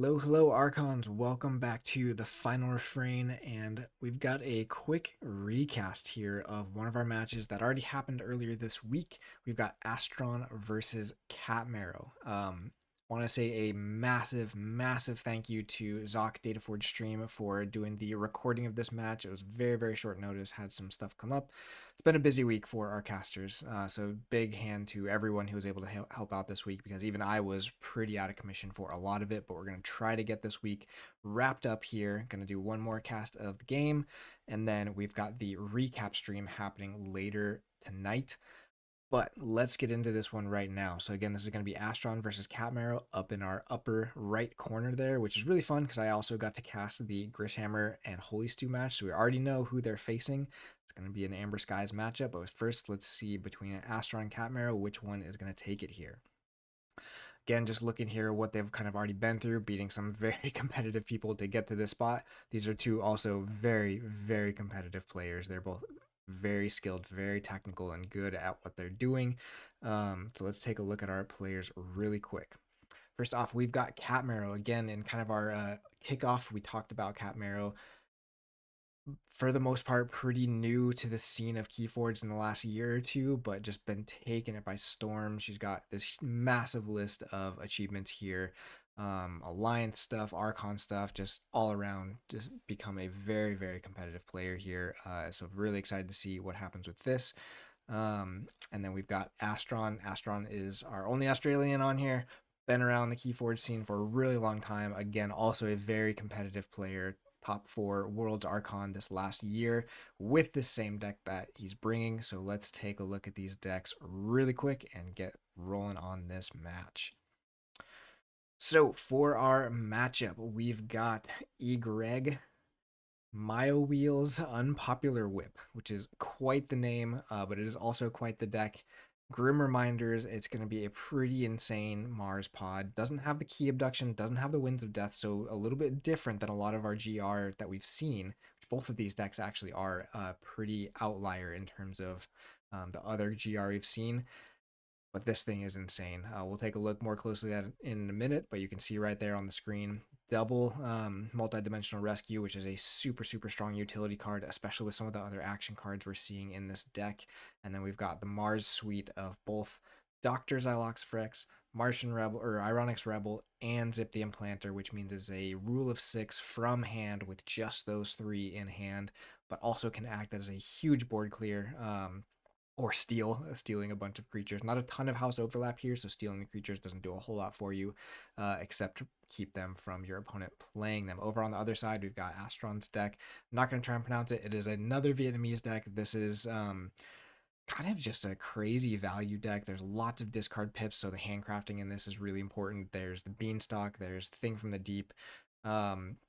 Hello, hello, Archons. Welcome back to the final refrain, and we've got a quick recast here of one of our matches that already happened earlier this week. We've got Astron versus CatMarrow. Want to say a massive, massive thank you to Zoc Dataforge Stream for doing the recording of this match. It was very, very short notice, had some stuff come up. It's been a busy week for our casters, so big hand to everyone who was able to help out this week, because even I was pretty out of commission for a lot of it, but we're going to try to get this week wrapped up here. Going to do one more cast of the game, and then we've got the recap stream happening later tonight. But let's get into this one right now. So again, this is going to be Astron versus CatMarrow up in our upper right corner there, which is really fun because I also got to cast the Grishhammer and Holy Stew match, so we already know who they're facing. It's going to be an Amber Skies matchup, but first let's see between Astron and CatMarrow which one is going to take it here. Again, just looking here what they've kind of already been through, beating some very competitive people to get to this spot. These are two also very, very competitive players. They're both very skilled, very technical, and good at what they're doing. So let's take a look at our players really quick. First off, we've got CatMarrow. Again, in kind of our kickoff, we talked about CatMarrow. For the most part, pretty new to the scene of Keyforge in the last year or two, but just been taking it by storm. She's got this massive list of achievements here. Alliance stuff, Archon stuff, just all around, just become a very, very competitive player here. So really excited to see what happens with this. And then we've got Astron. Astron is our only Australian on here. Been around the Keyforge scene for a really long time. Again, also a very competitive player. Top 4 Worlds Archon this last year with the same deck that he's bringing. So let's take a look at these decks really quick and get rolling on this match. So for our matchup, we've got Greg Myo Wheels Unpopular Whip, which is quite the name, but it is also quite the deck. Grim Reminders, it's going to be a pretty insane Mars pod. Doesn't have the key abduction, doesn't have the Winds of Death, so a little bit different than a lot of our GR that we've seen. Both of these decks actually are pretty outlier in terms of the other GR we've seen. But this thing is insane. We'll take a look more closely at it in a minute, but you can see right there on the screen, double multi-dimensional rescue, which is a super, super strong utility card, especially with some of the other action cards we're seeing in this deck. And then we've got the Mars suite of both Dr. Xylox Frex, Martian Rebel, or Ironix Rebel, and Zip the Implanter, which means it's a rule of 6 from hand with just those 3 in hand, but also can act as a huge board clear. Or stealing a bunch of creatures. Not a ton of house overlap here, so stealing the creatures doesn't do a whole lot for you, except keep them from your opponent playing them. Over on the other side, we've got Astron's deck. I'm not going to try and pronounce it. It is another Vietnamese deck. This is kind of just a crazy value deck. There's lots of discard pips, so the handcrafting in this is really important. There's the Beanstalk, there's Thing from the Deep,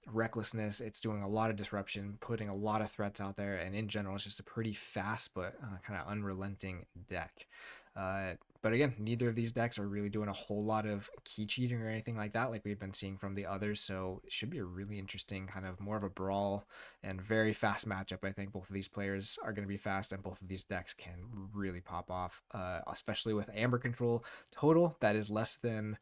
Recklessness. It's doing a lot of disruption, putting a lot of threats out there, and in general it's just a pretty fast but kind of unrelenting deck. But again, neither of these decks are really doing a whole lot of key cheating or anything like that like we've been seeing from the others, so it should be a really interesting, kind of more of a brawl and very fast matchup. I think both of these players are going to be fast, and both of these decks can really pop off, especially with Amber Control total that is less than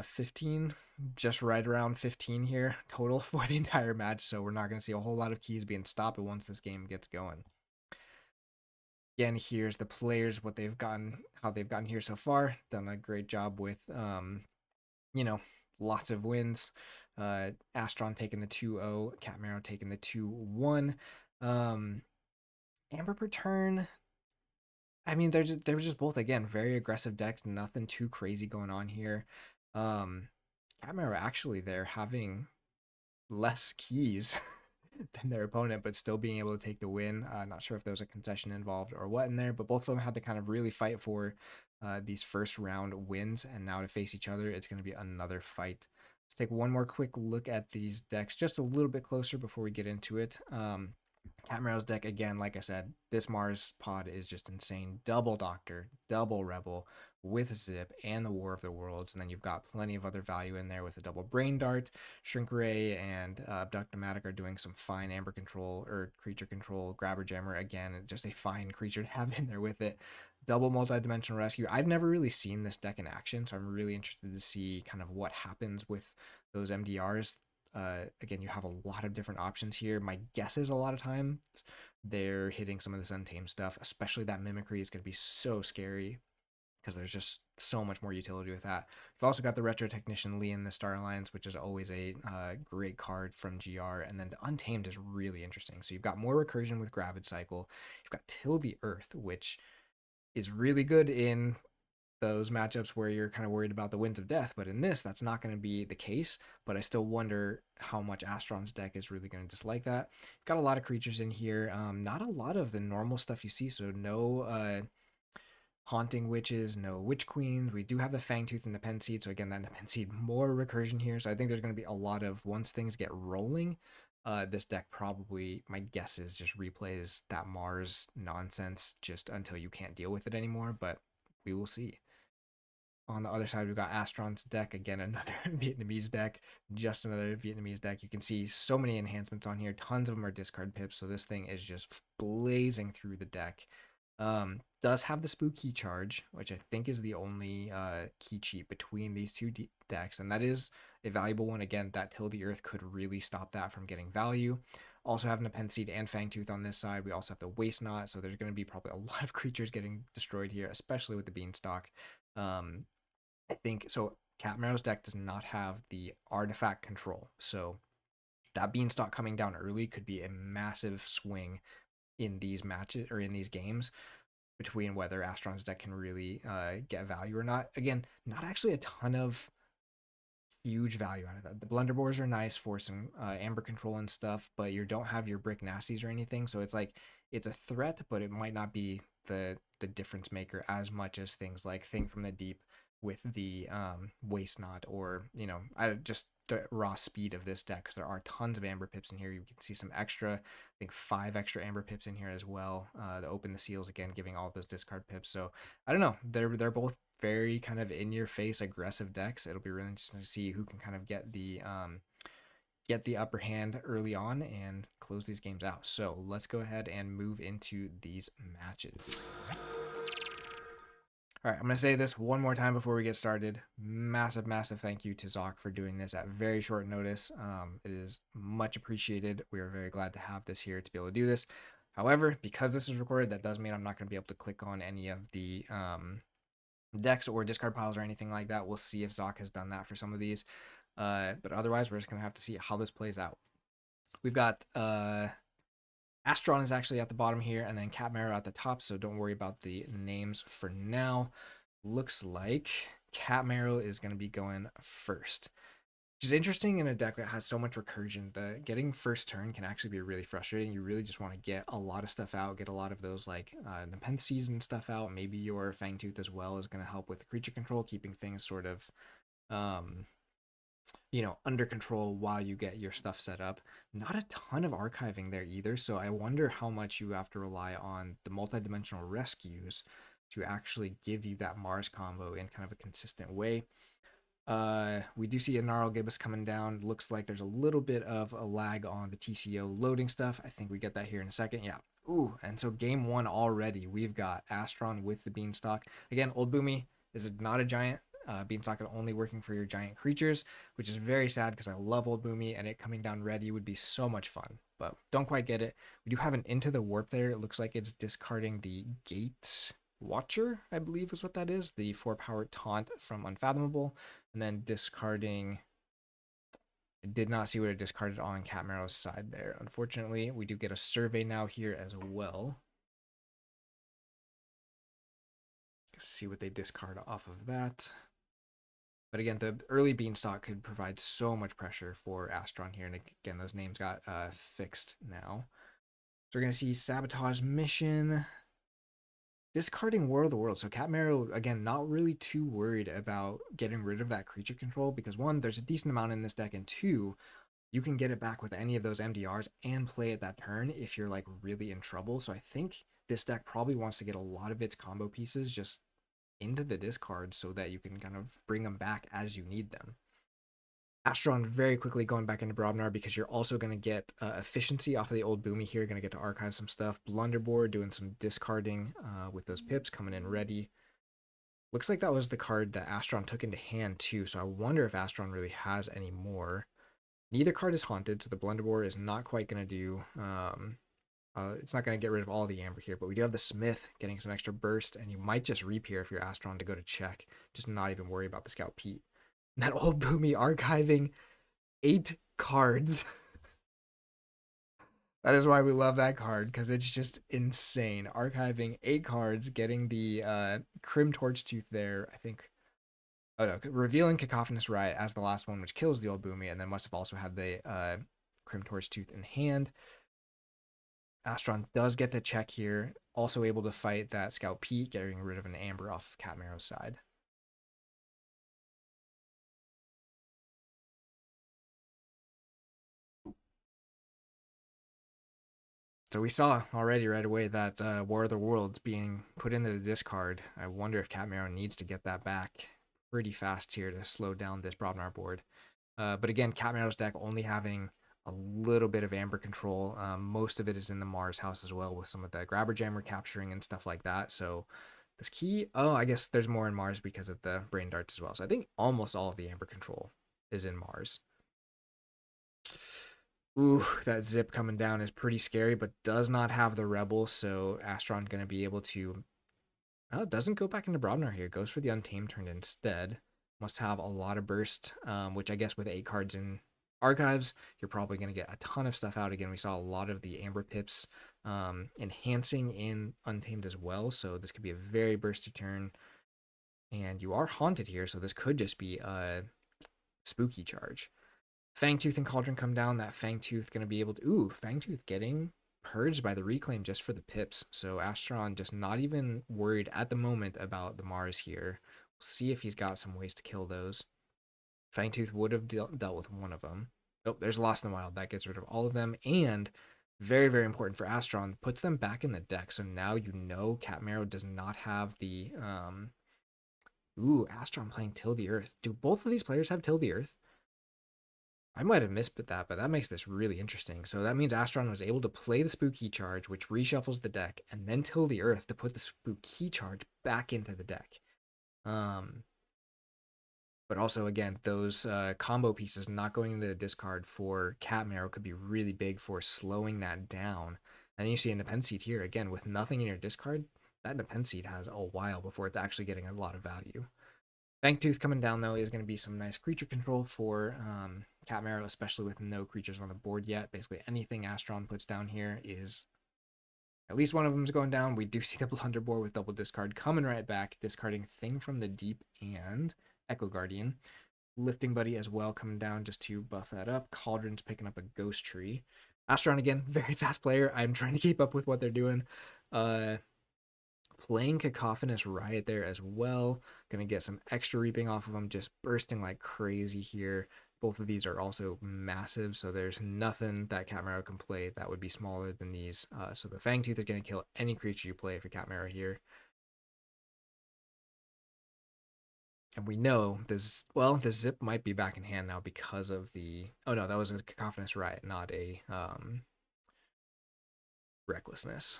15, just right around 15 here total for the entire match, so we're not going to see a whole lot of keys being stopped once this game gets going. Again, here's the players, what they've gotten, how they've gotten here so far. Done a great job with lots of wins. Astron taking the 2-0, CatMarrow taking the 2-1. Amber per turn, I mean, they were just both, again, very aggressive decks. Nothing too crazy going on here. CatMarrow actually, they're having less keys than their opponent, but still being able to take the win. Not sure if there was a concession involved or what in there, but both of them had to kind of really fight for these first round wins, and now to face each other, it's going to be another fight. Let's take one more quick look at these decks just a little bit closer before we get into it. CatMarrow's deck, again, like I said, this Mars pod is just insane. Double Doctor, double Rebel with Zip and the War of the Worlds. And then you've got plenty of other value in there with a double Brain Dart. Shrink Ray and Abductomatic are doing some fine Amber control or creature control. Grabber Jammer, again, just a fine creature to have in there with it. Double Multi-Dimensional Rescue. I've never really seen this deck in action, so I'm really interested to see kind of what happens with those MDRs. Again, you have a lot of different options here. My guess is a lot of times they're hitting some of this Untamed stuff, especially that Mimicry is going to be so scary because there's just so much more utility with that. We've also got the Retro Technician Lee in the Star Alliance, which is always a great card from GR. And then the Untamed is really interesting. So you've got more recursion with Gravid Cycle. You've got Till the Earth, which is really good in those matchups where you're kind of worried about the Winds of Death, but in this, that's not going to be the case. But I still wonder how much Astron's deck is really going to dislike that. Got a lot of creatures in here, not a lot of the normal stuff you see, so no Haunting Witches, no Witch Queens. We do have the Fangtooth and the Penseed, so again, that Penseed, more recursion here. So I think there's going to be a lot of, once things get rolling, this deck probably, my guess is, just replays that Mars nonsense just until you can't deal with it anymore, but we will see. On the other side, we've got Astron's deck. Again, another Vietnamese deck. Just another Vietnamese deck. You can see so many enhancements on here. Tons of them are discard pips, so this thing is just blazing through the deck. Does have the Spooky Charge, which I think is the only key cheat between these two decks, and that is a valuable one. Again, that Till the Earth could really stop that from getting value. Also having a Penseed and Fangtooth on this side. We also have the Waste Knot, so there's going to be probably a lot of creatures getting destroyed here, especially with the Beanstalk. I think so. CatMarrow's deck does not have the artifact control, so that Beanstalk coming down early could be a massive swing in these matches or in these games between whether Astron's deck can really get value or not. Again, not actually a ton of huge value out of that. The Blunderbores are nice for some Amber control and stuff, but you don't have your Brick Nasties or anything, so it's like it's a threat, but it might not be the difference maker as much as things like Thing from the Deep with the Waste Knot, or just the raw speed of this deck, because there are tons of Amber pips in here. You can see some extra, I think 5 extra Amber pips in here as well to open the seals, again giving all those discard pips. So I don't know, they're both very kind of in your face aggressive decks. It'll be really interesting to see who can kind of get the upper hand early on and close these games out. So let's go ahead and move into these matches. All right, I'm going to say this one more time before we get started. Massive thank you to Zoc for doing this at very short notice. It is much appreciated. We are very glad to have this here to be able to do this. However, because this is recorded, that does mean I'm not going to be able to click on any of the decks or discard piles or anything like that. We'll see if Zoc has done that for some of these. But otherwise, we're just going to have to see how this plays out. We've got Astron is actually at the bottom here, and then CatMarrow at the top, so don't worry about the names for now. Looks like CatMarrow is going to be going first, which is interesting in a deck that has so much recursion. Getting first turn can actually be really frustrating. You really just want to get a lot of stuff out, get a lot of those like Nepenthes and stuff out. Maybe your Fangtooth as well is going to help with the creature control, keeping things sort of under control while you get your stuff set up. Not a ton of archiving there either, so I wonder how much you have to rely on the multi-dimensional rescues to actually give you that Mars combo in kind of a consistent way. We do see a Gnarl Gibbous coming down. Looks like there's a little bit of a lag on the TCO loading stuff. I think we get that here in a second. Yeah. Ooh, and so game one already, we've got Astron with the Beanstalk. Again, Old Boomy is not a giant. Beanstalk is only working for your giant creatures, which is very sad because I love Old Boomy, and it coming down ready would be so much fun, but don't quite get it. We do have an Into the Warp there. It looks like it's discarding the Gate Watcher, I believe is what that is, the 4-power taunt from Unfathomable, and then discarding, I did not see what it discarded on CatMarrow's side there. Unfortunately, we do get a Survey now here as well. Let's see what they discard off of that. But again, the early Beanstalk could provide so much pressure for Astron here. And again, those names got fixed now. So we're going to see Sabotage Mission, discarding War of the Worlds. So CatMarrow, again, not really too worried about getting rid of that creature control because 1, there's a decent amount in this deck, and 2, you can get it back with any of those MDRs and play it that turn if you're like really in trouble. So I think this deck probably wants to get a lot of its combo pieces just into the discard so that you can kind of bring them back as you need them. Astron very quickly going back into Brobnar because you're also going to get efficiency off of the old Boomy here. Going to get to archive some stuff. Blunderboard doing some discarding with those pips coming in ready. Looks like that was the card that Astron took into hand too, so I wonder if Astron really has any more. Neither card is haunted, so the Blunderboard is not quite going to do... it's not going to get rid of all the Amber here, but we do have the Smith getting some extra burst, and you might just reap here if you're Astron to go to check. Just not even worry about the Scout Pete. That old Boomy archiving 8 cards. That is why we love that card, because it's just insane. Archiving 8 cards, getting the Crim Torch Tooth there, I think. Oh no, revealing Cacophonous Riot as the last one, which kills the old Boomy, and then must have also had the Crim Torch Tooth in hand. Astron does get to check here, also able to fight that Scout Pete, getting rid of an Amber off of CatMarrow's side. So we saw already right away that War of the Worlds being put into the discard. I wonder if CatMarrow needs to get that back pretty fast here to slow down this Brobnar board. But again, CatMarrow's deck only having a little bit of Amber control. Most of it is in the Mars house as well, with some of the Grabber Jammer capturing and stuff like that. So this key, oh, I guess there's more in Mars because of the Brain Darts as well. So I think almost all of the Amber control is in Mars. Ooh, that zip coming down is pretty scary, but does not have the Rebel, so Astron going to be able to... Oh, it doesn't go back into Brobnar here. Goes for the Untamed turn instead. Must have a lot of burst, which I guess with 8 cards in archives, you're probably going to get a ton of stuff out. Again, we saw a lot of the Amber Pips enhancing in Untamed as well, so this could be a very bursty turn. And you are haunted here, so this could just be a spooky charge. Fangtooth and Cauldron come down. That Fangtooth going to be able to... Ooh, Fangtooth getting purged by the Reclaim just for the pips. So Astron just not even worried at the moment about the Mars here. We'll see if he's got some ways to kill those. Fangtooth would have dealt with one of them. Oh, there's Lost in the Wild. That gets rid of all of them. And very, very important for Astron, puts them back in the deck. So now you know CatMarrow does not have the... Ooh, Astron playing Till the Earth. Do both of these players have Till the Earth? I might have missed that, but that makes this really interesting. So that means Astron was able to play the Spooky Charge, which reshuffles the deck, and then Till the Earth to put the Spooky Charge back into the deck. But also, again, those combo pieces not going into the discard for CatMarrow could be really big for slowing that down. And then you see a Nepenthe Seed here, again, with nothing in your discard, that Nepenthe Seed has a while before it's actually getting a lot of value. Fangtooth coming down, though, is going to be some nice creature control for CatMarrow, especially with no creatures on the board yet. Basically, anything Astron puts down here is... At least one of them is going down. We do see the Blunderboard with double discard coming right back, discarding Thing from the Deep and Echo Guardian. Lifting Buddy as well coming down just to buff that up. Cauldron's picking up a Ghost Tree. Astron, again, very fast player. I'm trying to keep up with what they're doing. Playing Cacophonous Riot there as well. Going to get some extra reaping off of them, just bursting like crazy here. Both of these are also massive, so there's nothing that CatMarrow can play that would be smaller than these. So the Fangtooth is going to kill any creature you play for CatMarrow here. And we know this, well, the zip might be back in hand now because of the... Oh no, that was a Cacophonous Riot, not a Recklessness.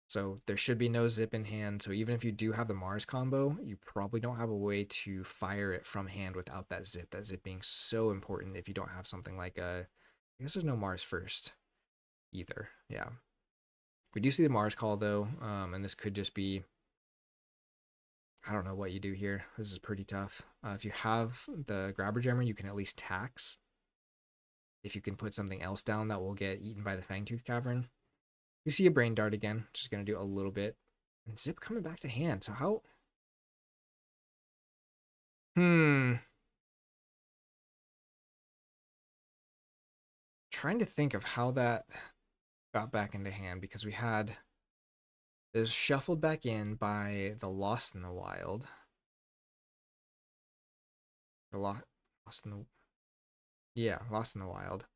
So there should be no zip in hand. So even if you do have the Mars combo, you probably don't have a way to fire it from hand without that zip. That zip being so important if you don't have something like a... I guess there's no Mars first either. Yeah. We do see the Mars call though, and this could just be... I don't know what you do here. This is pretty tough. If you have the Grabber Jammer, you can at least tax. If you can put something else down that will get eaten by the Fangtooth Cavern. You see a Brain Dart again, which is going to do a little bit. And zip coming back to hand. So how... Trying to think of how that got back into hand, because we had... It was shuffled back in by the Lost in the Wild. The Lost in the... Yeah, Lost in the Wild.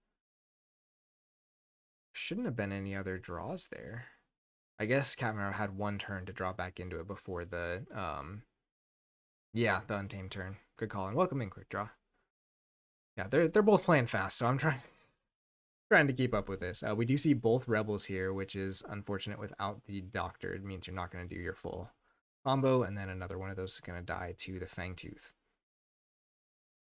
Shouldn't have been any other draws there. I guess CatMarrow had one turn to draw back into it before the yeah, the Untamed turn. Good call. And welcome in, Quick Draw. Yeah, they're both playing fast, so I'm trying to keep up with this. We do see both Rebels here, which is unfortunate without the Doctor. It means you're not going to do your full combo, and then another one of those is going to die to the Fangtooth.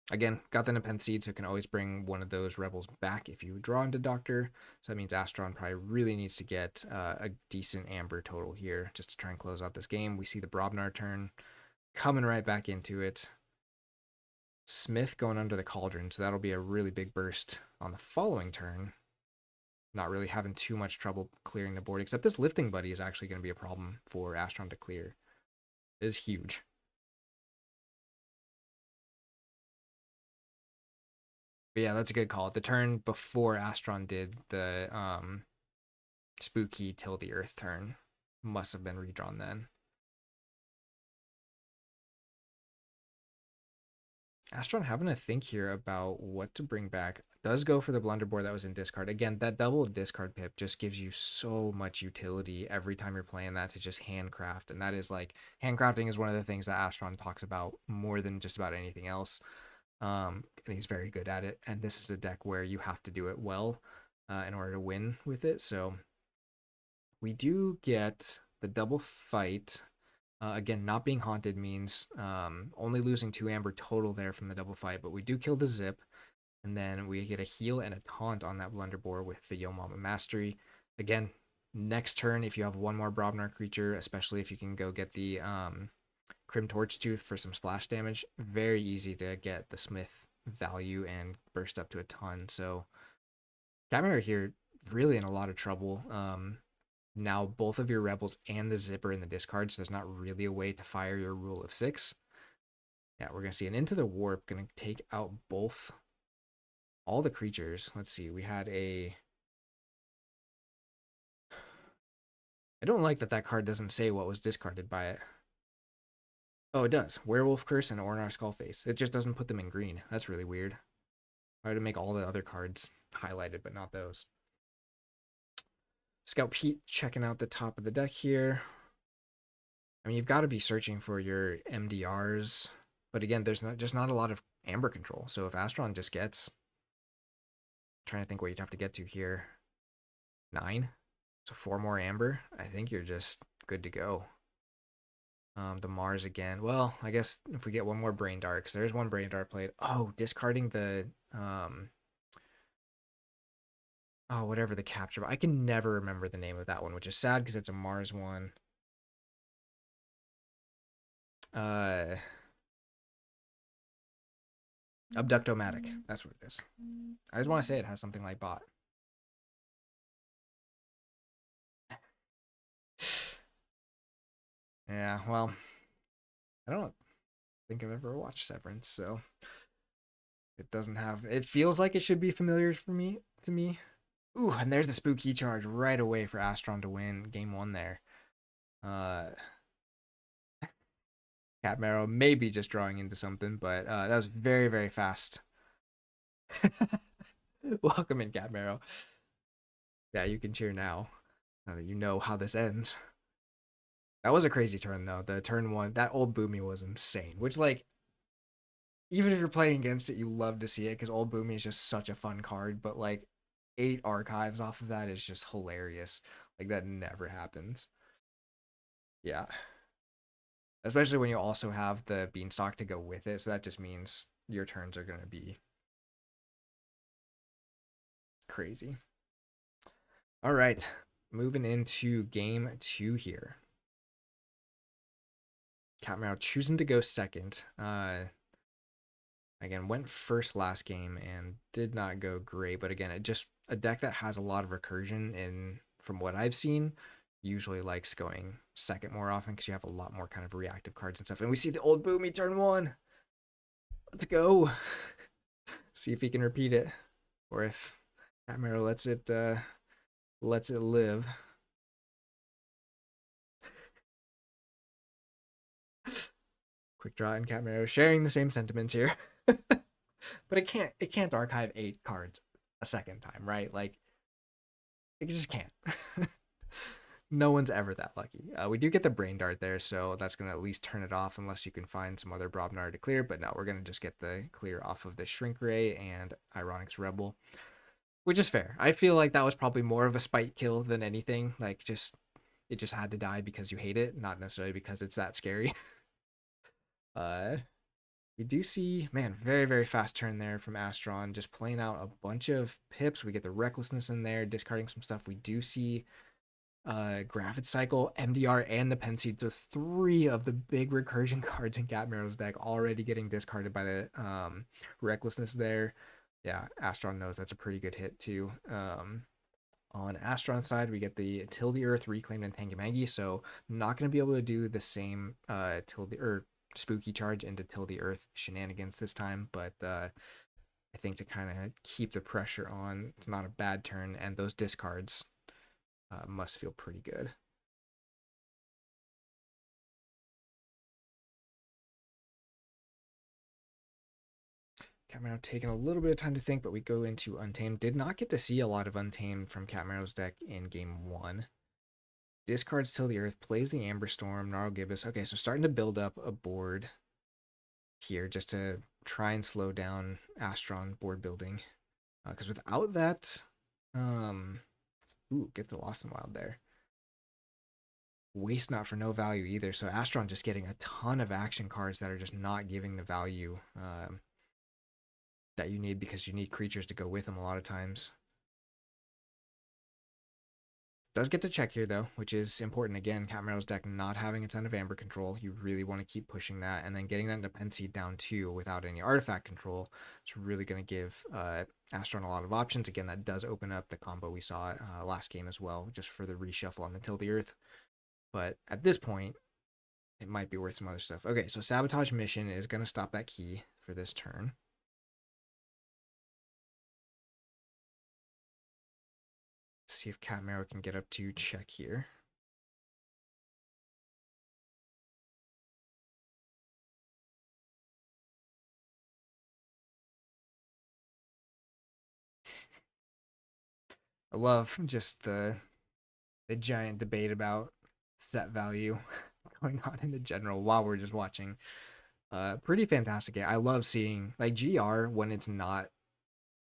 Again, got the Nepenthe Seed, so it can always bring one of those Rebels back if you draw into Doctor. So that means Astron probably really needs to get a decent Amber total here just to try and close out this game. We see the Brobnar turn coming right back into it. Smith going under the Cauldron, so that'll be a really big burst on the following turn. Not really having too much trouble clearing the board, except this Lifting Buddy is actually going to be a problem for Astron to clear. It is huge. But yeah, that's a good call. The turn before Astron did the spooky till the earth turn must have been redrawn then. Astron having to think here about what to bring back. Does go for the blunderboard that was in discard. Again, that double discard pip just gives you so much utility every time you're playing that to just handcraft. And that is like, handcrafting is one of the things that Astron talks about more than just about anything else. And he's very good at it. And this is a deck where you have to do it well in order to win with it. So we do get the double fight. Again, not being haunted means only losing 2 amber total there from the double fight, but we do kill the zip, and then we get a heal and a taunt on that blunderboard with the Yo Mama Mastery. Again, next turn, if you have one more Brobnar creature, especially if you can go get the Crim Torchtooth for some splash damage, very easy to get the Smith value and burst up to a ton. So CatMarrow here really in a lot of trouble. Now both of your Rebels and the Zipper in the discard, so there's not really a way to fire your Rule of 6. Yeah, we're going to see an Into the Warp, going to take out all the creatures. Let's see, we had a... I don't like that card doesn't say what was discarded by it. Oh, it does. Werewolf Curse and Ornar Skullface. It just doesn't put them in green. That's really weird. I had to make all the other cards highlighted, but not those. Scout Pete checking out the top of the deck here. I mean, you've got to be searching for your MDRs, but again, there's just not a lot of amber control. So if Astron just gets, trying to think what you'd have to get to here, 9, so 4 more amber, I think you're just good to go. The Mars again. Well, I guess if we get one more Brain Dart, because there's one Brain Dart played. Oh, discarding the oh, whatever the capture. I can never remember the name of that one, which is sad because it's a Mars one. Abductomatic. That's what it is. I just want to say it has something like bot. Yeah, well, I don't think I've ever watched Severance, so it doesn't have. It feels like it should be familiar to me. Ooh, and there's the spooky charge right away for Astron to win game 1 there. CatMarrow maybe just drawing into something, but that was very, very fast. Welcome in, CatMarrow. Yeah, you can cheer now that you know how this ends. That was a crazy turn, though. The turn 1, that old Boomy was insane, which, like, even if you're playing against it, you love to see it because old Boomy is just such a fun card, but, like, 8 archives off of that is just hilarious. Like, that never happens. Yeah. Especially when you also have the Beanstalk to go with it, so that just means your turns are going to be crazy. All right, moving into game 2 here. CatMarrow choosing to go second. Again, went first last game and did not go great, but again, it just a deck that has a lot of recursion, and from what I've seen, usually likes going second more often because you have a lot more kind of reactive cards and stuff. And we see the old Boomy turn 1. Let's go. See if he can repeat it, or if CatMarrow lets it live. Quick Draw and CatMarrow sharing the same sentiments here. But it can't archive 8 cards a second time, right? Like, It just can't. No one's ever that lucky. We do get the brain dart there, so that's going to at least turn it off unless you can find some other Brobnar to clear. But no, we're going to just get the clear off of the Shrink Ray and Ironic's Rebel, which is fair. I feel like that was probably more of a spite kill than anything. Like, just it just had to die because you hate it, not necessarily because it's that scary. uh, we do see, man, very, very fast turn there from Astron, just playing out a bunch of pips. We get the Recklessness in there, discarding some stuff. We do see Gravid Cycle, MDR, and the Penseed. So three of the big recursion cards in CatMarrow's deck already getting discarded by the Recklessness there. Yeah, Astron knows that's a pretty good hit too. On Astron's side, we get the Till the Earth, Reclaimed, and Tangamangi. So not going to be able to do the same Till the or Spooky Charge into Till the Earth shenanigans this time, but I think to kind of keep the pressure on, it's not a bad turn, and those discards must feel pretty good. CatMarrow taking a little bit of time to think, but we go into Untamed. Did not get to see a lot of Untamed from CatMarrow's deck in game one. Discards Till the Earth, plays the Amber Storm, Gnarl Gibbous. Okay, so starting to build up a board here just to try and slow down Astron board building. Because without that, get the Lost and Wild there. Waste not for no value either. So Astron just getting a ton of action cards that are just not giving the value that you need because you need creatures to go with them a lot of times. Does get to check here though, which is important. Again, CatMarrow's deck not having a ton of Amber control. You really want to keep pushing that, and then getting that into Penseed down too without any artifact control. It's really going to give Astron a lot of options. Again, that does open up the combo we saw last game as well, just for the reshuffle on the Till the Earth. But at this point, it might be worth some other stuff. Okay, so Sabotage Mission is going to stop that key for this turn. See if CatMarrow can get up to check here. I love just the giant debate about set value going on in the general while we're just watching. Pretty fantastic game. I love seeing like GR when it's not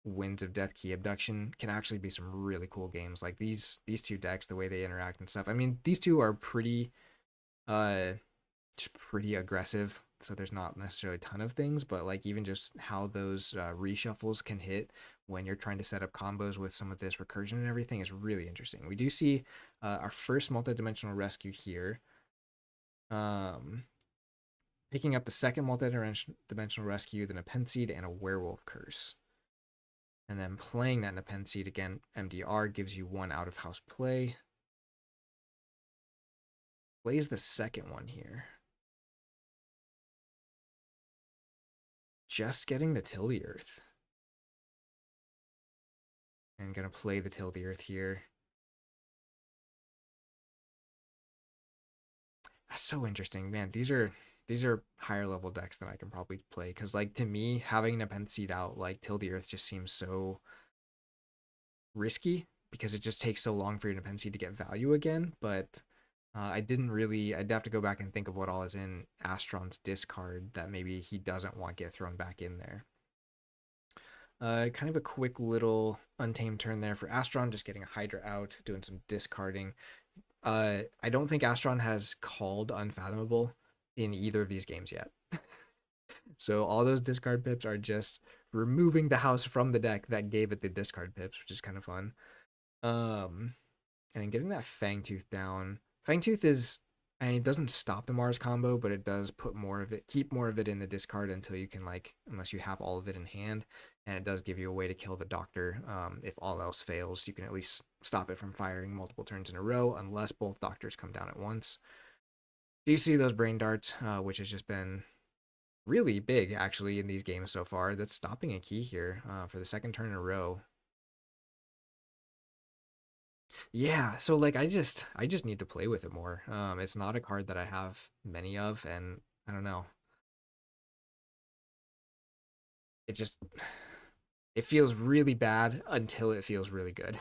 Winds of Death Key Abduction can actually be some really cool games. Like these two decks, the way they interact and stuff. I mean, these two are pretty uh just pretty aggressive, so there's not necessarily a ton of things, but like even just how those reshuffles can hit when you're trying to set up combos with some of this recursion and everything is really interesting. We do see our first multidimensional rescue here. Picking up the second multi-dimensional rescue, then a Penseed and a Werewolf Curse. And then playing that in a Penseed again, MDR gives you one out of house play. Plays the second one here. Just getting the Till the Earth. And gonna play the Till the Earth here. That's so interesting, man. These are higher level decks than I can probably play because, like, to me, having a Penseed out like Till the Earth just seems so risky because it just takes so long for your Penseed to get value again. But I didn't really. I'd have to go back and think of what all is in Astron's discard that maybe he doesn't want get thrown back in there. Kind of a quick little Untamed turn there for Astron, just getting a Hydra out, doing some discarding. I don't think Astron has called Unfathomable in either of these games yet. So all those discard pips are just removing the house from the deck that gave it the discard pips, which is kind of fun. And getting that Fangtooth down. Fangtooth is, I mean, it doesn't stop the Mars combo, but it does put more of it, keep more of it in the discard until you can, like, unless you have all of it in hand. And it does give you a way to kill the Doctor. If all else fails, you can at least stop it from firing multiple turns in a row, unless both Doctors come down at once. Do you see those Brain Darts, which has just been really big, actually, in these games so far? That's stopping a key here for the second turn in a row. Yeah, so like I just need to play with it more. It's not a card that I have many of, and I don't know. It just it feels really bad until it feels really good.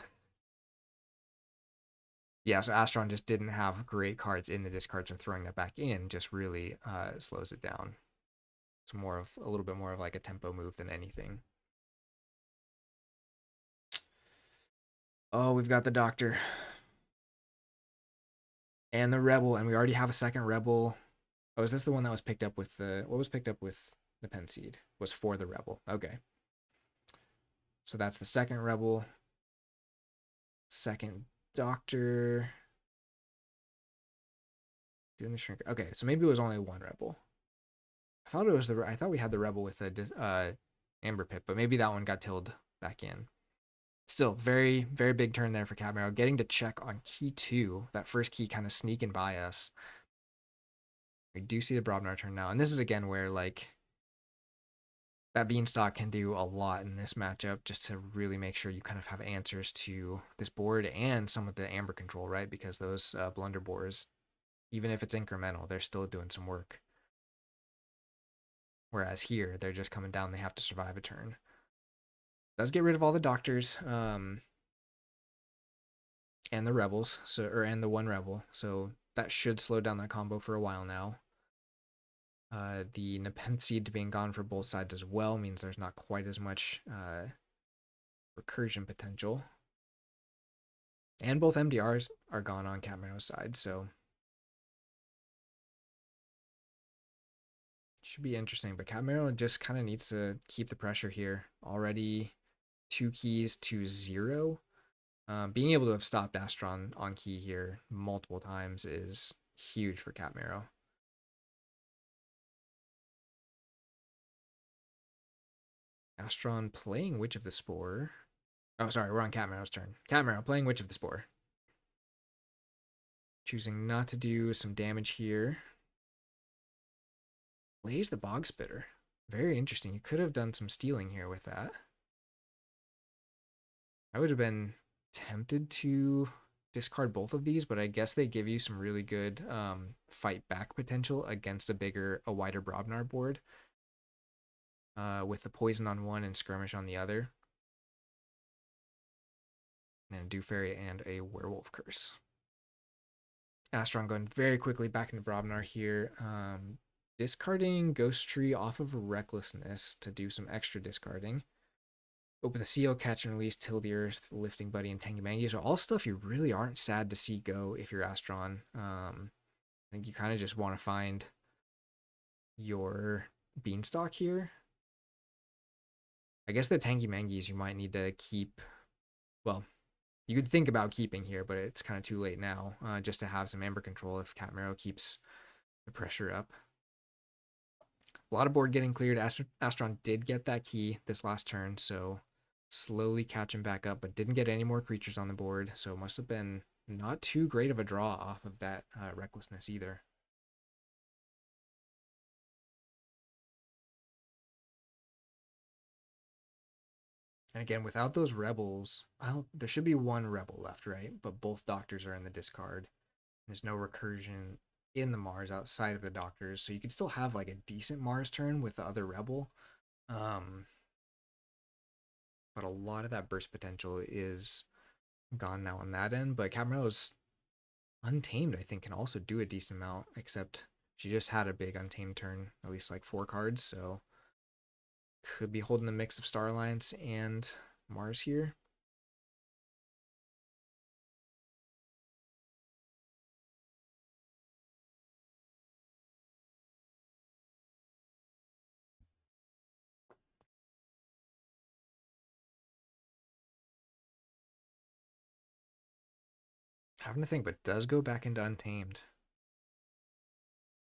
Yeah, so Astron just didn't have great cards in the discard, so throwing that back in just really slows it down. It's more of a little bit more of like a tempo move than anything. Oh, we've got the Doctor and the Rebel, and we already have a second Rebel. Oh, is this the one that was picked up with the what was picked up with the Pen Seed? Was for the Rebel. Okay. So that's the second Rebel. Second Doctor. Doing the shrink. Okay, so maybe it was only one Rebel. I thought we had the Rebel with the Amber Pip, but maybe that one got tilled back in. Still, very, very big turn there for CatMarrow. Getting to check on key 2. That first key kind of sneaking by us. We do see the Brobnar turn now. And this is again where, like, that Beanstalk can do a lot in this matchup just to really make sure you kind of have answers to this board and some of the Amber control, right? Because those Blunder Boars, even if it's incremental, they're still doing some work. Whereas here, they're just coming down. They have to survive a turn. Does get rid of all the Doctors. And the Rebels, and the one Rebel, so that should slow down that combo for a while now. The Nepenthe being gone for both sides as well means there's not quite as much recursion potential. And both MDRs are gone on CatMarrow's side, so should be interesting. But CatMarrow just kind of needs to keep the pressure here. Already 2 keys to 0. Being able to have stopped Astron on key here multiple times is huge for CatMarrow. Astron playing Witch of the Spore. Oh, sorry, we're on CatMarrow's turn. CatMarrow playing Witch of the Spore. Choosing not to do some damage here. Blaze the Bog Spitter. Very interesting. You could have done some stealing here with that. I would have been tempted to discard both of these, but I guess they give you some really good fight back potential against a wider Brobnar board. With the poison on one and skirmish on the other. And a Dew Fairy and a Werewolf Curse. Astron going very quickly back into Brobnar here. Discarding Ghost Tree off of Recklessness to do some extra discarding. Open the Seal, Catch and Release, Till the Earth, Lifting Buddy, and Tangy are all stuff you really aren't sad to see go if you're Astron. I think you kind of just want to find your Beanstalk here. I guess the Tangy Mangies you might need to keep. Well, you could think about keeping here, but it's kind of too late now, just to have some Amber control if CatMarrow keeps the pressure up. A lot of board getting cleared. Astron did get that key this last turn, so slowly catching back up, but didn't get any more creatures on the board, so it must have been not too great of a draw off of that Recklessness either. And again, without those Rebels, well, there should be one Rebel left, right? But both Doctors are in the discard. There's no recursion in the Mars outside of the Doctors, so you could still have like a decent Mars turn with the other Rebel. But a lot of that burst potential is gone now on that end. But CatMarrow's Untamed, I think, can also do a decent amount, except she just had a big Untamed turn, at least like 4 cards, so could be holding a mix of Star Alliance and Mars here. Having to think, but does go back into Untamed.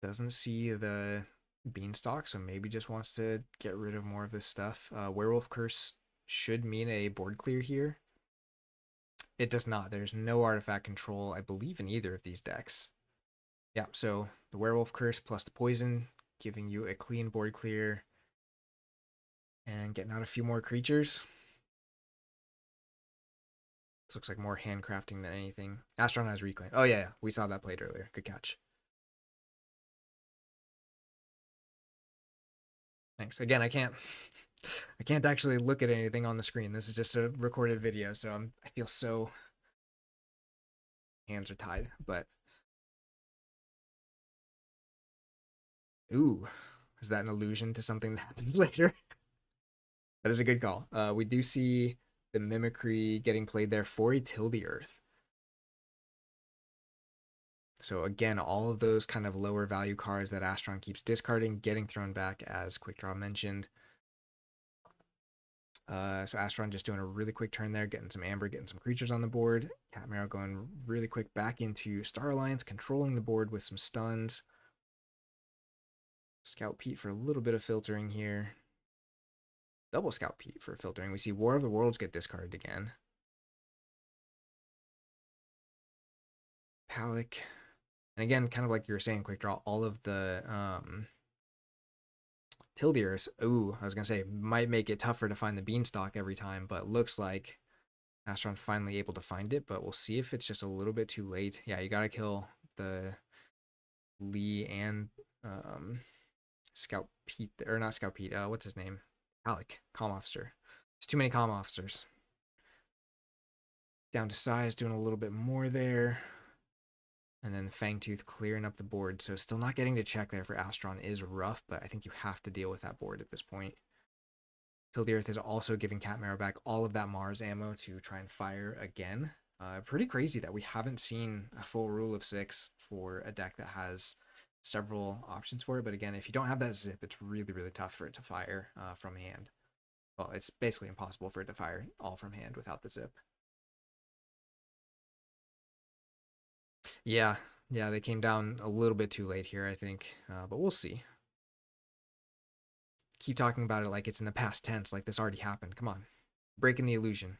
Doesn't see the Beanstalk, so maybe just wants to get rid of more of this stuff. Werewolf Curse should mean a board clear here. It does not. There's no artifact control, I believe, in either of these decks. Yeah, so the Werewolf Curse plus the poison, giving you a clean board clear and getting out a few more creatures. This looks like more handcrafting than anything. Astron has Reclaim. Oh, yeah, we saw that played earlier. Good catch. Thanks. Again, I can't actually look at anything on the screen. This is just a recorded video, so I feel so hands are tied. But ooh, is that an allusion to something that happens later? That is a good call. We do see the mimicry getting played there for a Till the Earth. So again, all of those kind of lower value cards that Astron keeps discarding, getting thrown back, as Quick Draw mentioned. So Astron just doing a really quick turn there, getting some Amber, getting some creatures on the board. CatMarrow going really quick back into Star Alliance, controlling the board with some stuns. Scout Pete for a little bit of filtering here. Double Scout Pete for filtering. We see War of the Worlds get discarded again. Palik. And again, kind of like you were saying, Quick Draw, all of the Tildeers. Ooh, I was going to say, might make it tougher to find the Beanstalk every time, but looks like Astron finally able to find it, but we'll see if it's just a little bit too late. Yeah, you got to kill the Lee and Scout Pete, or not Scout Pete, what's his name? Alec, Comm Officer. There's too many Comm Officers. Down to size, doing a little bit more there. And then the Fangtooth clearing up the board. So still not getting to check there for Astron is rough, but I think you have to deal with that board at this point. Till the Earth is also giving CatMarrow back all of that Mars ammo to try and fire again. Pretty crazy that we haven't seen a full rule of 6 for a deck that has several options for it. But again, if you don't have that zip, it's really, really tough for it to fire from hand. Well, it's basically impossible for it to fire all from hand without the zip. Yeah, they came down a little bit too late here, I think, but we'll see. Keep talking about it like it's in the past tense, like this already happened. Come on. Breaking the illusion,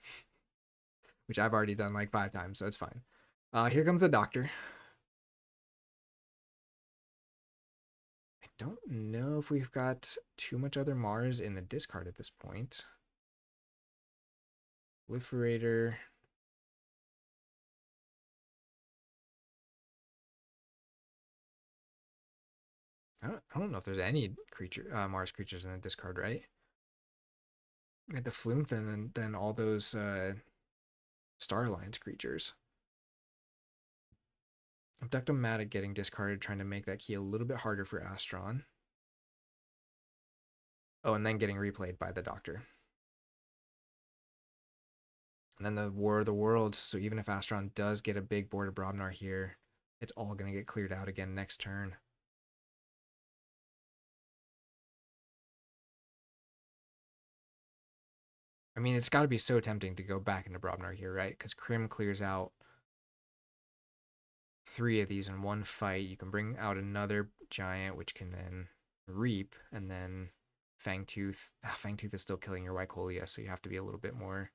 which I've already done like 5 times, so it's fine. Here comes the Doctor. I don't know if we've got too much other Mars in the discard at this point. Proliferator. I don't know if there's any Mars creatures in the discard, right? Like the Flume and then all those Star Alliance creatures. Abductomatic getting discarded, trying to make that key a little bit harder for Astron. Oh, and then getting replayed by the Doctor. And then the War of the Worlds. So even if Astron does get a big board of Brobnar here, it's all going to get cleared out again next turn. I mean, it's got to be so tempting to go back into Brobnar here, right? Because Krim clears out 3 of these in one fight. You can bring out another giant, which can then reap, and then Fangtooth. Fangtooth is still killing your Wycolia, so you have to be a little bit more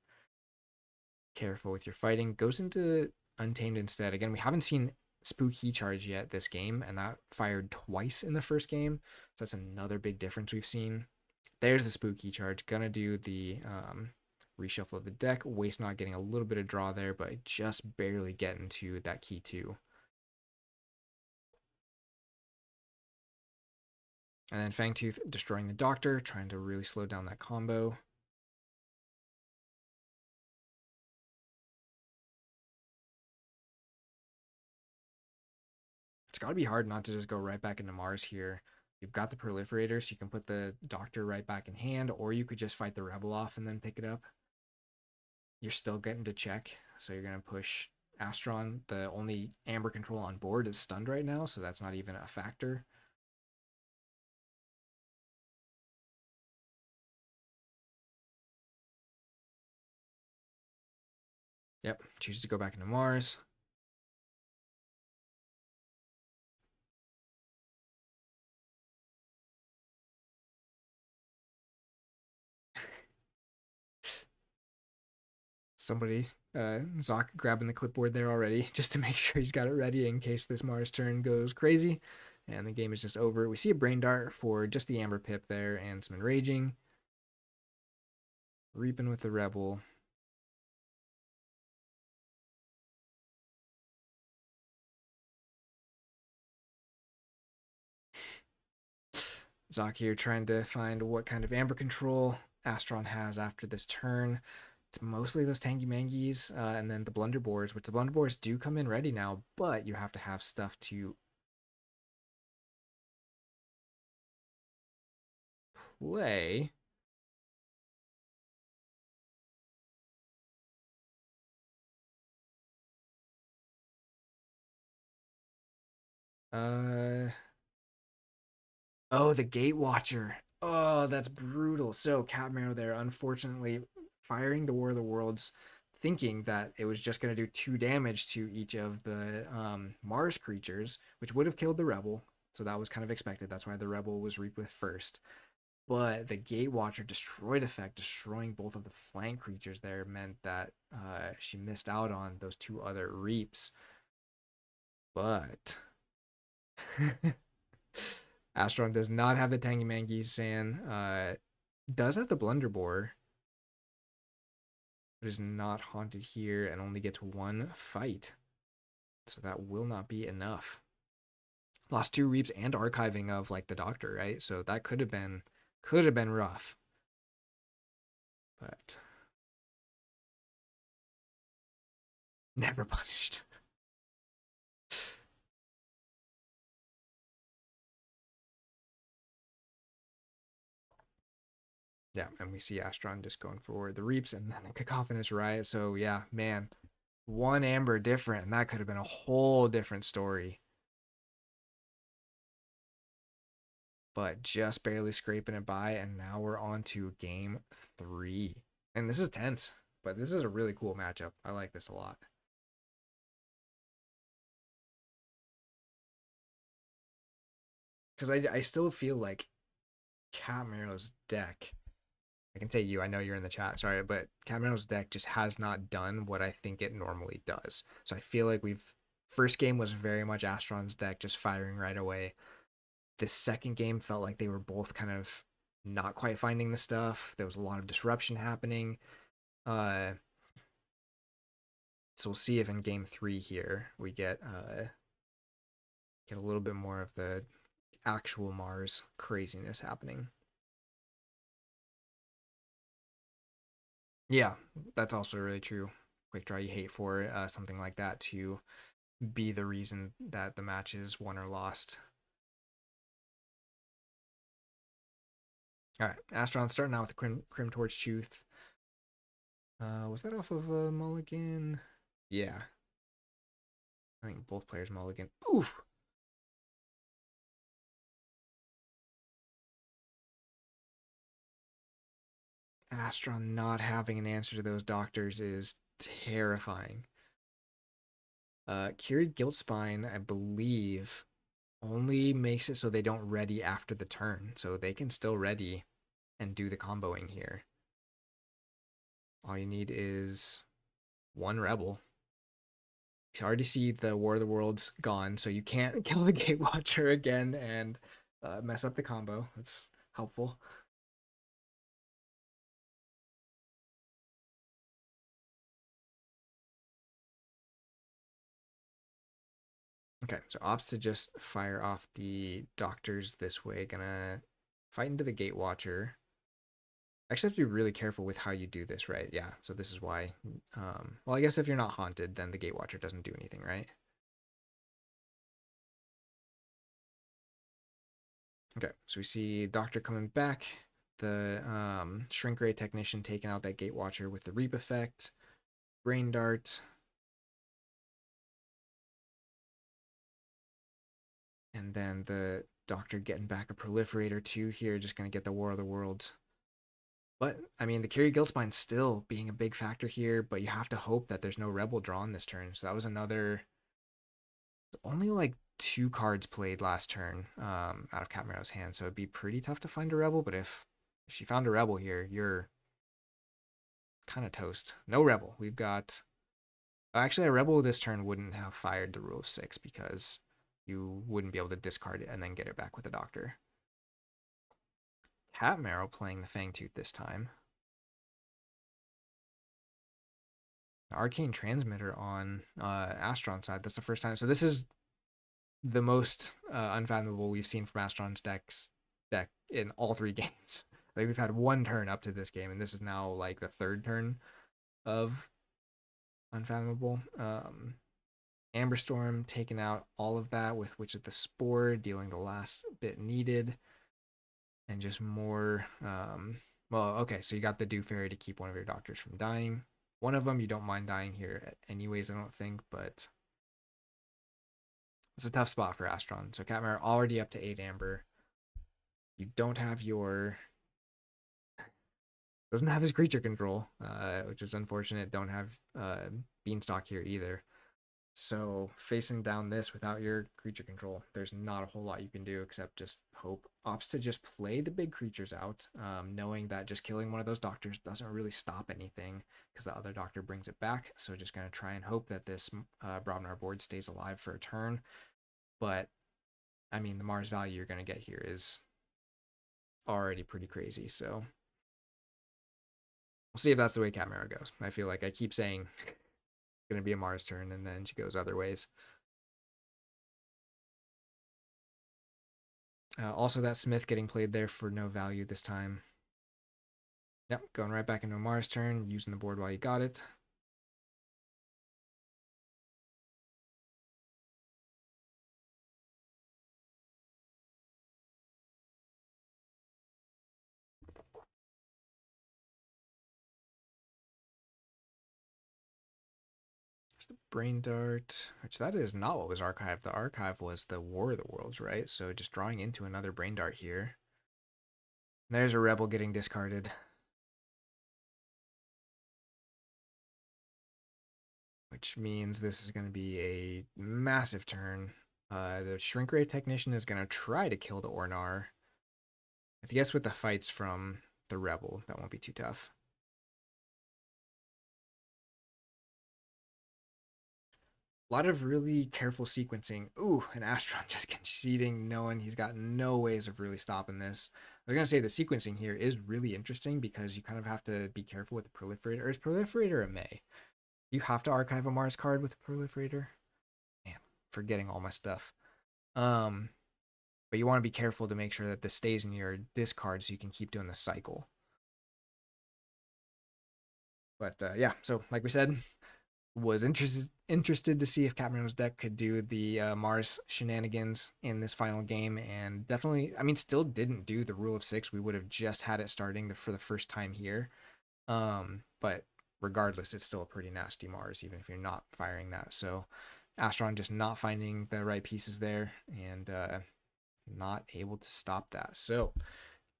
careful with your fighting. Goes into Untamed instead. Again, we haven't seen Spooky Charge yet this game, and that fired twice in the first game. So that's another big difference we've seen. There's the Spooky Charge. Gonna do the reshuffle of the deck. Waste not getting a little bit of draw there, but just barely getting to that key 2. And then Fangtooth destroying the Doctor, trying to really slow down that combo. It's got to be hard not to just go right back into Mars here. You've got the Proliferator, so you can put the Doctor right back in hand, or you could just fight the Rebel off and then pick it up. You're still getting to check, so you're going to push Astron. The only Amber control on board is stunned right now, so that's not even a factor. Yep, chooses to go back into Mars. Somebody, Zoc grabbing the clipboard there already just to make sure he's got it ready in case this Mars turn goes crazy. And the game is just over. We see a Brain Dart for just the Amber Pip there and some Enraging. Reaping with the Rebel. Zoc here trying to find what kind of Amber control Astron has after this turn. It's mostly those Tangy Mangies and then the Blunderboars, which the Blunderboars do come in ready now, but you have to have stuff to play. Uh, oh, the Gate Watcher. Oh, that's brutal. So CatMarrow there, unfortunately, firing the War of the Worlds, thinking that it was just going to do 2 damage to each of the Mars creatures, which would have killed the Rebel. So that was kind of expected. That's why the Rebel was reaped with first. But the Gate Watcher destroyed effect, destroying both of the flank creatures there, meant that she missed out on those 2 other reaps. But Astron does not have the Tangy San. Does have the Blunderbore, but is not haunted here and only gets 1 fight. So that will not be enough. Lost 2 reaps and archiving of like the Doctor, right? So that could have been rough. But never punished. Yeah, and we see Astron just going for the reaps and then the Cacophonous Riot. So yeah, man, 1 amber different, and that could have been a whole different story. But just barely scraping it by, and now we're on to game 3. And this is tense, but this is a really cool matchup. I like this a lot. Because I still feel like CatMarrow's deck, I can say you, I know you're in the chat, sorry, but CatMarrow's deck just has not done what I think it normally does. So I feel like first game was very much Astron's deck, just firing right away. The second game felt like they were both kind of not quite finding the stuff. There was a lot of disruption happening. So we'll see if in game 3 here we get a little bit more of the actual Mars craziness happening. Yeah, that's also really true. Quick draw you hate for something like that to be the reason that the match is won or lost. All right, Astron starting out with the Crim Torch Tooth. Was that off of a mulligan? Yeah. I think both players mulligan. Oof! Astron not having an answer to those doctors is terrifying. Curie Guiltspine, I believe, only makes it so they don't ready after the turn. So they can still ready and do the comboing here. All you need is 1 rebel. You already see the War of the Worlds gone, so you can't kill the Gatewatcher again and mess up the combo. That's helpful. Okay, so opts to just fire off the doctors this way. Gonna fight into the Gatewatcher. Actually have to be really careful with how you do this, right? Yeah, so this is why. Well, I guess if you're not haunted, then the Gatewatcher doesn't do anything, right? Okay, so we see Doctor coming back. The Shrink Ray Technician taking out that Gatewatcher with the Reap effect. Brain Dart. And then the Doctor getting back a Proliferator too here, just going to get the War of the Worlds. But, I mean, the Curie Guiltspine still being a big factor here, but you have to hope that there's no Rebel drawn this turn. So that was another... Only like 2 cards played last turn out of CatMarrow's hand, so it'd be pretty tough to find a Rebel, but if she found a Rebel here, you're kind of toast. No Rebel. We've got... Actually, a Rebel this turn wouldn't have fired the Rule of 6 because you wouldn't be able to discard it and then get it back with a Doctor. CatMarrow playing the Fangtooth this time. Arcane Transmitter on Astron side. That's the first time. So this is the most unfathomable we've seen from Astron's deck in all 3 games. Like we've had 1 turn up to this game, and this is now like the 3rd turn. of Unfathomable. Amber Storm taking out all of that with Witch of the Spore, dealing the last bit needed, and just more. Well, okay, so you got the Dew Fairy to keep one of your doctors from dying. One of them you don't mind dying here, anyways. I don't think, but it's a tough spot for Astron. So CatMarrow already up to 8 Amber. You don't have your doesn't have his creature control, which is unfortunate. Don't have Beanstalk here either. So facing down this without your creature control, there's not a whole lot you can do except just hope. Opts to just play the big creatures out, knowing that just killing one of those doctors doesn't really stop anything because the other doctor brings it back. So just going to try and hope that this Brobnar board stays alive for a turn. But, I mean, the Mars value you're going to get here is already pretty crazy. So we'll see if that's the way CatMarrow goes. I feel like I keep saying it's going to be a Mars turn, and then she goes other ways. Also, that Smith getting played there for no value this time. Yep, going right back into a Mars turn, using the board while you got it. There's the Brain Dart, which that is not what was archived. The archive was the War of the Worlds, right? So just drawing into another Brain Dart here. There's a Rebel getting discarded. Which means this is going to be a massive turn. The Shrink Ray Technician is going to try to kill the Ornar. I guess with the fights from the Rebel, that won't be too tough. A lot of really careful sequencing. Ooh, an Astron just conceding, knowing he's got no ways of really stopping this. I was going to say the sequencing here is really interesting because you kind of have to be careful with the Proliferator. Or is Proliferator a May? You have to archive a Mars card with the Proliferator? Man, forgetting all my stuff. But you want to be careful to make sure that this stays in your discard so you can keep doing the cycle. But yeah, so like we said, was interested to see if CatMarrow's deck could do the Mars shenanigans in this final game, and definitely, I mean, still didn't do the rule of 6. We would have just had it starting for the first time here. But regardless, it's still a pretty nasty Mars, even if you're not firing that. So Astron just not finding the right pieces there, and not able to stop that. So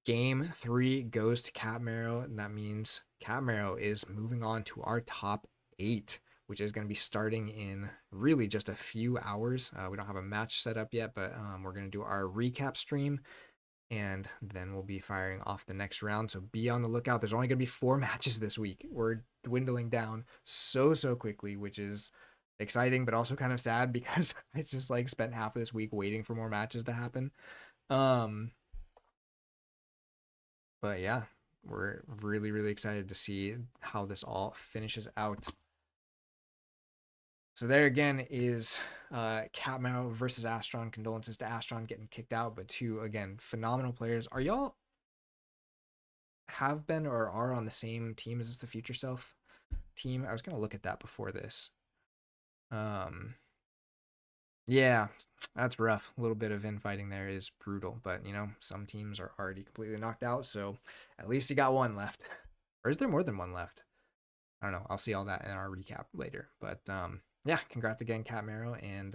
game 3 goes to CatMarrow, and that means CatMarrow is moving on to our top 8, which is going to be starting in really just a few hours. We don't have a match set up yet, but we're going to do our recap stream, and then we'll be firing off the next round. So be on the lookout. There's only going to be 4 matches this week. We're dwindling down so quickly, which is exciting, but also kind of sad because I just like spent half of this week waiting for more matches to happen. But yeah, we're really excited to see how this all finishes out. So there again is CatMarrow versus Astron. Condolences to Astron getting kicked out, but 2, again, phenomenal players. Are y'all have been or are on the same team? Is this the Future Self team? I was going to look at that before this. Yeah, that's rough. A little bit of infighting there is brutal, but you know, some teams are already completely knocked out, so at least you got one left. Or is there more than one left? I don't know. I'll see all that in our recap later. But yeah, congrats again, CatMarrow, and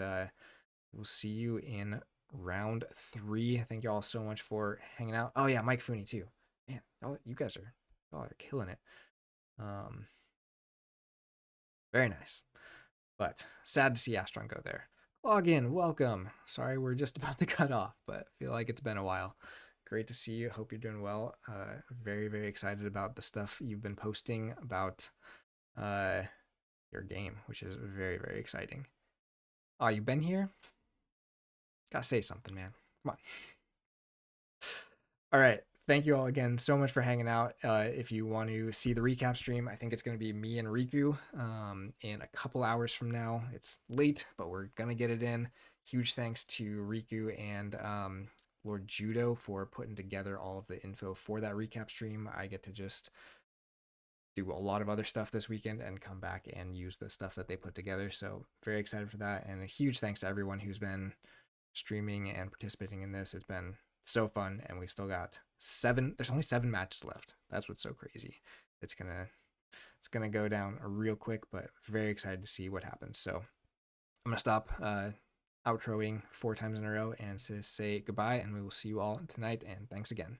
we'll see you in round 3. Thank you all so much for hanging out. Oh yeah, Mike Fooney too. Man, you guys are killing it. Very nice. But sad to see Astron go there. Log in, welcome. Sorry, we're just about to cut off, but I feel like it's been a while. Great to see you. Hope you're doing well. Very excited about the stuff you've been posting about your game, which is very exciting. Oh, you've been here? Gotta say something, man. Come on. All right. Thank you all again so much for hanging out. If you want to see the recap stream, I think it's going to be me and Riku in a couple hours from now. It's late, but we're going to get it in. Huge thanks to Riku and Lord Judo for putting together all of the info for that recap stream. I get to just do a lot of other stuff this weekend and come back and use the stuff that they put together. So very excited for that. And a huge thanks to everyone who's been streaming and participating in this. It's been so fun, and we've still got 7. There's only 7 matches left. That's what's so crazy. It's gonna go down real quick, but very excited to see what happens. So I'm gonna stop outroing 4 times in a row and say goodbye, and we will see you all tonight. And thanks again.